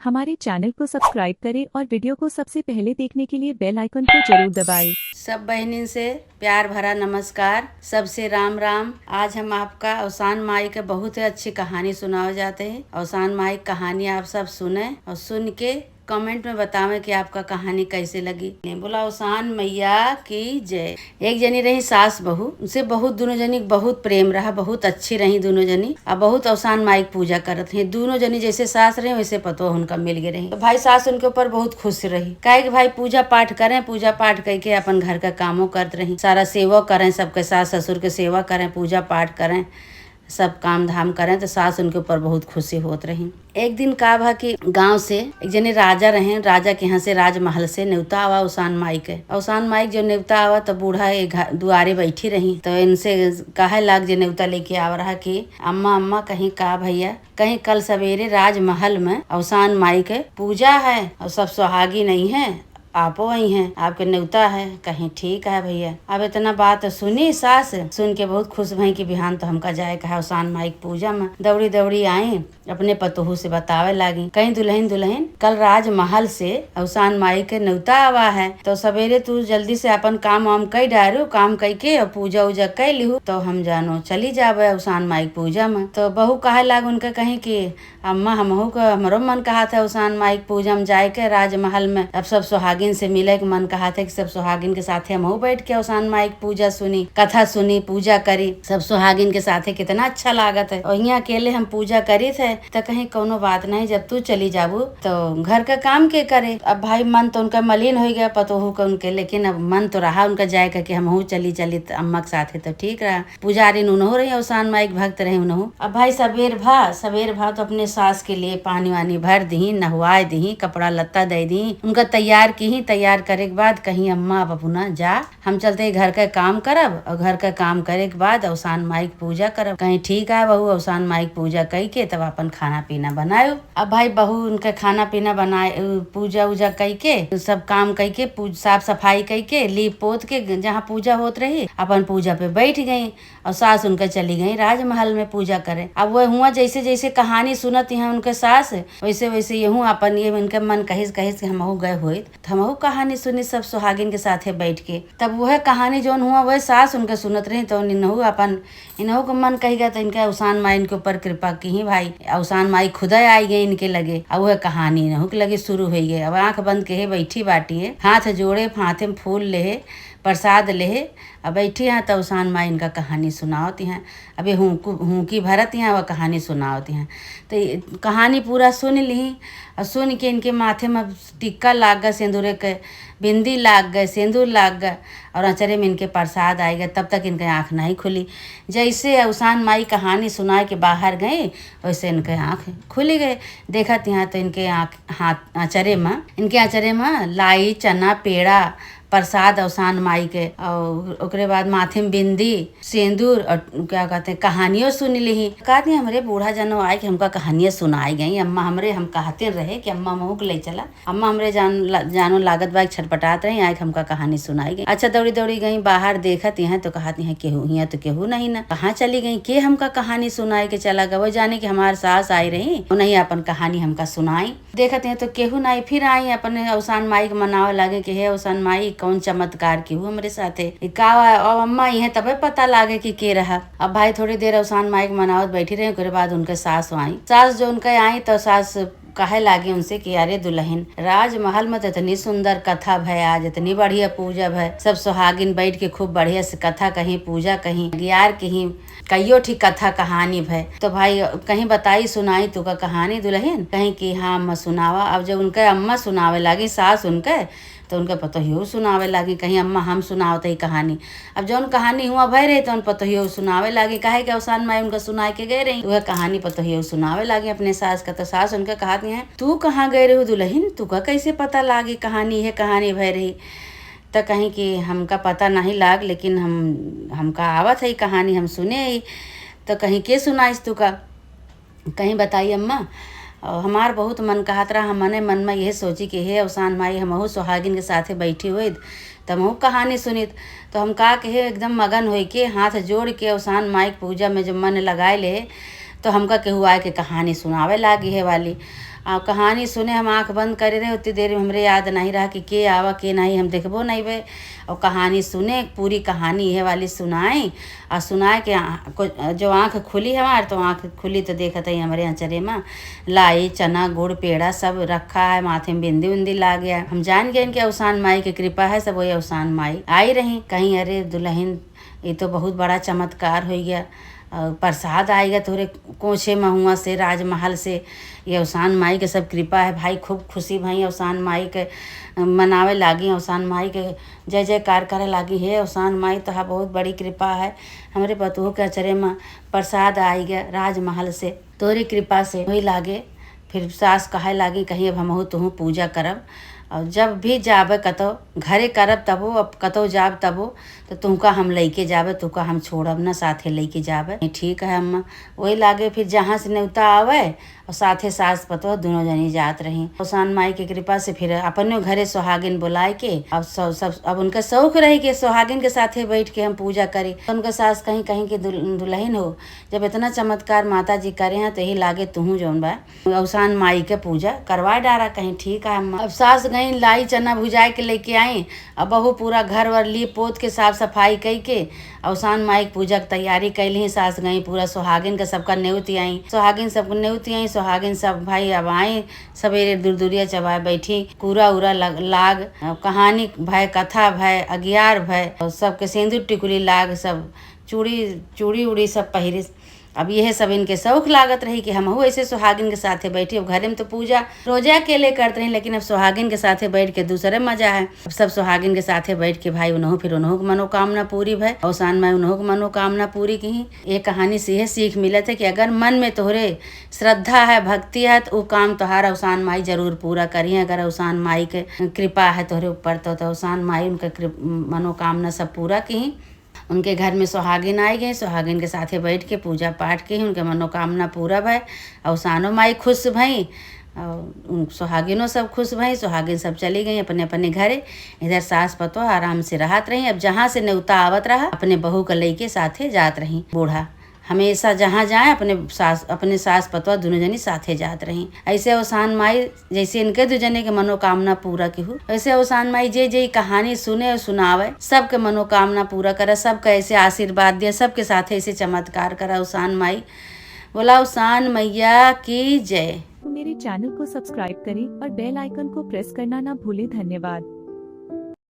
हमारे चैनल को सब्सक्राइब करें और वीडियो को सबसे पहले देखने के लिए बेल आइकन को जरूर दबाएं। सब बहनिन से प्यार भरा नमस्कार, सबसे राम राम। आज हम आपका अवसान माई के बहुत ही अच्छी कहानी सुनाओ जाते हैं। अवसान माई कहानी आप सब सुने और सुन के कमेंट में बतावें कि आपका कहानी कैसे लगी। बोला अवसान मैया की जय। एक जनी रही सास बहू, उनसे बहुत दोनों जनी बहुत प्रेम रहा, बहुत अच्छी रही दोनों जनी और बहुत अवसान माई की पूजा करत हैं। दोनों जनी जैसे सास रही वैसे पतो उनका मिल गए रही। तो भाई सास उनके ऊपर बहुत खुश रही, काहे कि भाई पूजा पाठ करें, पूजा पाठ करके अपन घर का कामों करते रही, सारा सेवा करें, सबके सास ससुर के सेवा करें, पूजा पाठ करें, सब काम धाम करें। तो सास उनके ऊपर बहुत खुशी होत रही। एक दिन का भा कि गांव से एक जने राजा रहे, राजा के यहाँ से राजमहल से न्योता आवा अवसान माई के। अवसान माई जो न्योता आवा तो बूढ़ा दुआरे बैठी रही, तो इनसे कहे लाग जे न्योता लेके आवा रहा कि अम्मा अम्मा कहीं का भैया, कहीं कल सवेरे राजमहल में अवसान माई के पूजा है और सब सुहागी नहीं है, आपो आई हैं, आपके न्योता है। कहीं ठीक है भैया। अब इतना बात सुनी सास, सुन के बहुत खुश भई कि बिहान तो हमका जाए कहा अवसान माई की पूजा में। दौड़ी दौड़ी आई, अपने पतोहू से बतावे लागी, कहीं दुल्हन दुल्हन कल राजमहल से अवसान माई के न्योता आवा है, तो सवेरे तू जल्दी से अपन काम वाम कई डारू, काम कई के और पूजा उजा कई लिहू, तो हम जानो चली जावे अवसान माई की पूजा में। तो बहू कहे लाग उनके कहीं कि अम्मा हमहू का हमरो मन कहा था अवसान माई की पूजा में जाए के राजमहल में, अब सब सुहागिन से मिले के मन कहा था कि सब सुहागिन के साथे हमहू बैठ के अवसान माई की पूजा सुनी, कथा सुनी, पूजा करी, सब सुहागिन के साथे कितना अच्छा लागत है। और यहाँ अकेले हम पूजा करी थे, तो कहीं कोनो बात नहीं, जब तू चली जाबू तो घर का काम के करे। अब भाई मन तो उनका मलिन हो गया पतोहू का उनके, लेकिन अब मन तो रहा उनका जाए के हमहू चली अम्मा के साथे, तो ठीक रहा। पुजारी उन्हों रही अवसान माई के भक्त रहे उन्हों। अब भाई सवेर भा तो अपने सास के लिए पानी वानी भर दी, नहवाए दी, कपड़ा लत्ता दे दी, उनका तैयार की। तैयार करे के बाद कहीं अम्मा बबूना जा, हम चलते घर का काम करब और घर का काम करे के बाद अवसान माई की पूजा करब। कहीं ठीक है बहू, अवसान माई की पूजा कई के तब अपन खाना पीना बनायो। अब भाई बहू उनका खाना पीना बनाए, पूजा उजा कई के, सब काम कई के, साफ सफाई कई के, लीप पोत के जहाँ पूजा होत रही अपन पूजा पे बैठ गई और सास उनका चली गई राजमहल में पूजा करे। अब वह हुआ जैसे जैसे कहानी सुनत यहाँ उनके सास, वैसे वैसे यहूँ अपन ये उनके मन कहिस कहिस कि हमहू गए हुए, तो हमहू कहानी सुनी सब सुहागिन के साथे बैठ के। तब वह कहानी जो हुआ वह सास उनके सुनत रही, तो इनहू को मन कही गया, तो इनका अवसान माई इनके ऊपर कृपा की भाई। अवसान माई खुदा आई गई इनके लगे, अब वह कहानी इनहू के लगे शुरू हो गई। अब आंख बंद के बैठी बाटी है, हाथ जोड़े, हाथे में फूल ले, प्रसाद ले, अब बैठी हैं तो अवसान माई इनका कहानी सुनावती हैं। अभी हुँकी भरत हैं वह कहानी सुनावती हैं। तो कहानी पूरा सुन ली और सुन के इनके माथे में टिक्का लाग गया, सिंदूर के बिंदी लाग गए, सिंदूर लाग गए और अचरे में इनके प्रसाद आएगा। तब तक इनके आँख नहीं खुली। जैसे अवसान माई कहानी सुना के बाहर गए वैसे इनके आँख खुली गए। देखा यहाँ तो इनके हाथ अचरे में लाई, चना, पेड़ा, प्रसाद अवसान माई के, और ओकरे बाद माथे में बिंदी, सिंदूर और क्या कहते हैं कहानियों सुन ली। कहती हमरे बूढ़ा जनो आए कि हमका कहानियाँ सुनाई गई। अम्मा हमरे हम कहते रहे कि अम्मा महू के ले चला, अम्मा हमरे जानो लागत बाइक छटपटात रही, आए हमका कहानी सुनाई गई। अच्छा दौड़ी दौड़ी गई बाहर, देखती हैं तो कहती हैं केहू यहाँ तो केहू नहीं ना, कहाँ चली गई के हमका कहानी सुनाई के चला गया। वो जाने की हमारे सास आई रही, नहीं अपन कहानी हमका सुनाई। देखते हैं तो केहू नहीं, फिर आई अपने अवसान माई के मनावे लागे कि हे अवसान माई कौन चमत्कार की हुआ हमारे साथे का। और अम्मा ये तबे पता लागे कि के रहा। अब भाई थोड़ी देर अवसान माई के मनावत बैठी रही, उसके बाद उनके सास आई। सास जो उनके आई तो सास कहे लागे उनसे कि अरे दुल्हन, राजमहल में तो इतनी सुंदर कथा भय, आज इतनी बढ़िया पूजा भय, सब सुहागिन बैठ के खूब बढ़िया से कथा कहीं, पूजा कहीं, ग्यार कहीं, कईयो ठीक कथा कहानी भय। तो भाई कहीं बताई सुनाई तू का कहानी दुल्हन, कहीं कि हाँ अम्मा सुनावा। अब जब उनके अम्मा सुनावे लागी सास उनके, तो उनका पतोहियो सुनावे लागी, कहीं अम्मा हम सुनावत ही कहानी। अब जौन कहानी हुआ भय रही तो उन पतोहियो सुनावे लागी, काहे कि अवसान माई उनका सुना के गए रही, वह कहानी पतोहियो सुनावे लागी अपने सास का। तो सास उनके कहती हैं तू कहाँ गए रही दुल्हन, तू का कैसे पता लागी कहानी है, कहानी भय रही। तो कहीं कि हमका पता नहीं लाग, लेकिन हमका आवत है कहानी, हम सुने ही। तो कहीं के सुनाइस तू का, कहीं बताई अम्मा। और हमार बहुत मन कहत रहा, हमने मन में यह सोची कि हे अवसान माई हमहू सुहागिन के साथे बैठी हुई तो हमहू कहानी सुनित। तो हम कहा कि हे एकदम मगन हो के हाथ जोड़ के अवसान माई पूजा में जब मन लगाए ले, तो हमका केहू आए के कहानी सुनावे लागी है वाली। कहानी सुने हम आंख बंद करे रहे, उतनी देर में हमरे याद नहीं रहा कि के आवा के नहीं, हम देखबो नहीं बे। और कहानी सुने, पूरी कहानी ये वाली सुनाई और सुनाए के जो आंख खुली हमार, तो आंख खुली तो देखत है हमारे अचरे में लाई चना गुड़ पेड़ा सब रखा है, माथे में बिंदी उंदी ला गया। हम जान गए इनके अवसान माई की कृपा है, सब वही अवसान माई आई रही। कहीं अरे दुल्हन ये तो बहुत बड़ा चमत्कार हो गया, प्रसाद आएगा तोरे कोचे महुआ से, राजमहल से। ये अवसान माई के सब कृपा है भाई, खूब खुशी भाई अवसान माई के मनावे लागी, अवसान माई के जय जयकार करे लागी। हे अवसान माई तो बहुत बड़ी कृपा है, हमारे बतुओं के अचरे में प्रसाद आई गया राजमहल से, तोरी कृपा से वही लागे। फिर सास कहे लागी कहीं अब हमहू तुहू पूजा करब, और जब भी जाबे कतो घरे करब तबो, अब कतो जाब तबो तो तुमका हम लेके जाबे, तुमका हम छोड़ब ना, साथे लेके जाबे। ठीक है अम्मा। वही लागे फिर जहाँ से न्योता आवे और साथे सास पतो दोनों जनी जात रही। अवसान माई की कृपा से फिर अपने घरे सुहागिन बुलाए के अब सब अब उनका शौक रही कि सुहागिन के साथे बैठ के हम पूजा करी। तो उनका सास कहीं कहीं की दुल्हन हो, जब इतना चमत्कार माता जी करे हैं तो यही लागे तुहू जौन बा अवसान माई के पूजा करवा डारा। कहीं ठीक है अम्मा। अब सास गई लाई चना भुजाए के लेके आई, अब बहू पूरा घर वर ली पोत के साफ सफाई कई के अवसान माई के पूजा की तैयारी कैली। सास गई पूरा सुहागिन के सबका न्योती आई, सुहागिन सबको न्योती आई। सुहागिन सब भाई अब आई सवेरे दूरदूरिया चबाए बैठी, कूरा उरा लाग कहानी भय, कथा भय, अगियार भय, और सबके सिंदूर टिकुली लाग, सब चूड़ी उड़ी सब पहिरे। अब यह सब इनके शौक लागत रही कि हम ऐसे सुहागिन के साथे बैठी। अब घरे में तो पूजा रोजा अकेले करते रही, लेकिन अब सुहागिन के साथे बैठ के दूसरे मजा है। अब सब सुहागिन के साथे बैठ के भाई उन्हों फिर उन्हों की मनोकामना पूरी भय, अवसान में उन्हों की मनोकामना पूरी की। ये कहानी से यह सीख मिलत है कि अगर मन में तोहरे श्रद्धा है, भक्ति है, तो वो काम तोहार अवसान माई जरूर पूरा करी। अगर अवसान माई के कृपा है तोहरे ऊपर तो अवसान माई उनका मनोकामना सब पूरा की। उनके घर में सुहागिन आई गई, सुहागिन के साथे बैठ के पूजा पाठ की, उनके मनोकामना पूरा भय। अवसानो माई खुश भई और सुहागिनों सब खुश भई। सुहागिन सब चली गई अपने अपने घरे। इधर सास पतो आराम से रहत रही। अब जहाँ से न्योता आवत रहा अपने बहू के लेके साथे जात रही। बूढ़ा हमेशा जहाँ जाए अपने सास पतवा दोनों जनी साथे जात रही। ऐसे अवसान माई जैसे इनके दो जने के मनोकामना पूरा की हो, वैसे अवसान माई जे कहानी सुने और सुनावे सबके मनोकामना पूरा करे, सबका ऐसे आशीर्वाद दिया, सबके साथे ऐसे चमत्कार करा। अवसान माई बोला अवसान मैया की जय। मेरे चैनल को सब्सक्राइब करें और बेल आइकन को प्रेस करना ना भूलें। धन्यवाद।